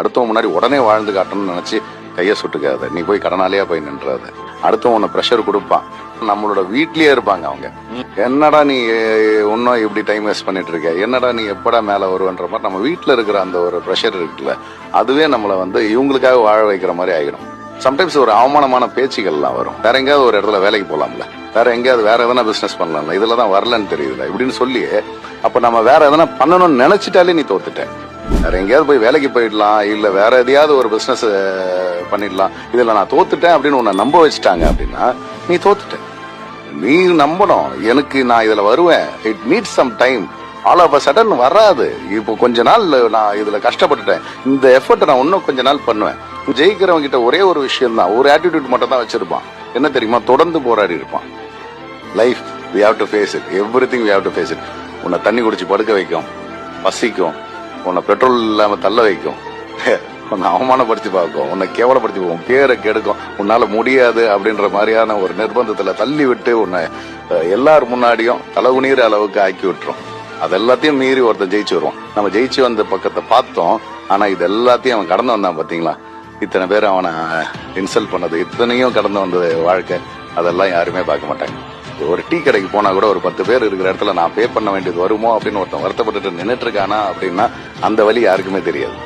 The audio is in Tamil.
அடுத்தவங்க முன்னாடி உடனே வாழ்ந்து காட்டணும்னு நினைச்சு கையை சுட்டுக்காத. நீ போய் கடனாலேயே போய் நின்றாத. அடுத்தவன் உன்னை ப்ரெஷர் கொடுப்பான். நம்மளோட வீட்லயே இருப்பாங்க அவங்க. என்னடா நீ இன்னும் இப்படி டைம் வேஸ்ட் பண்ணிட்டு இருக்க, என்னடா நீ எப்படா மேல வருவன்ற மாதிரி நம்ம வீட்டுல இருக்கிற அந்த ஒரு ப்ரெஷர் இருக்குல்ல, அதுவே நம்மளை இவங்களுக்காக வாழ வைக்கிற மாதிரி ஆகிடும். சம்டைம்ஸ் ஒரு அவமானமான பேச்சுகள்லாம் வரும். வேற எங்கேயாவது ஒரு இடத்துல வேலைக்கு போலாம்ல, வேற எங்கேயாவது வேற எதனா பிசினஸ் பண்ணலாம்ல, இதுலதான் வரலன்னு தெரியுதுல இப்படின்னு சொல்லி, அப்ப நம்ம வேற எதனா பண்ணணும்னு நினைச்சிட்டாலே நீ தோத்துட்ட. வேற எங்கேயாவது போய் வேலைக்கு போயிடலாம், இல்ல வேற எதையாவது ஒரு பிசினஸ் பண்ணிடலாம், இதுல நான் தோத்துட்டேன் அப்படின்னு உன்னை நம்ப வச்சுட்டாங்க அப்படின்னா நீ தோத்துட்ட. நீ நம்பணும், எனக்கு நான் இதுல வருவேன். It needs some time. All of a sudden வராது. இப்போ கொஞ்ச நாள் நான் இதுல கஷ்டப்பட்டுட்டேன், இந்த எஃபர்ட் நான் இன்னும் கொஞ்ச நாள் பண்ணுவேன். ஜெயிக்கிறவங்க கிட்ட ஒரே ஒரு விஷயம் தான், ஒரு ஆட்டிடியூட் மட்டும் தான் வச்சிருப்பான். என்ன தெரியுமா? தொடர்ந்து போராடி இருப்பான். Life we have to face it, everything we have to face it. உன்னை தண்ணி குடிச்சு படுக்க வைக்கும், பசிக்கும், உன்னை பெட்ரோல் இல்லாம தள்ள வைக்கும், உன்னை அவமானப்படுத்தி பார்க்கும், உன்னை கேவலப்படுத்தி போகும், பேரை கெடுக்கும், உன்னால முடியாது அப்படின்ற மாதிரியான ஒரு நிர்பந்தத்துல தள்ளி விட்டு உன்னை எல்லார் முன்னாடியும் தலகுனீர் அளவுக்கு ஆக்கி விட்டுரும். அது எல்லாத்தையும் மீறி ஒருத்தர் ஜெயிச்சு வருவான். நம்ம ஜெயிச்சு வந்த பக்கத்தை பார்த்தோம், ஆனா இது எல்லாத்தையும் அவன் கடந்து வந்தான். பாத்தீங்களா, இத்தனை பேர் அவனை இன்சல்ட் பண்ணது, இத்தனையும் கடந்து வந்தது வாழ்க்கை, அதெல்லாம் யாருமே பார்க்க மாட்டாங்க. ஒரு டீ கடைக்கு போனா கூட ஒரு 10 பேர் இருக்கிற இடத்துல நான் பே பண்ண வேண்டியது வருமோ அப்படின்னு ஒருத்தன் வருத்தப்பட்டுட்டு நின்றுட்டு இருக்கானா அப்படின்னா அந்த வழி யாருக்குமே தெரியாது.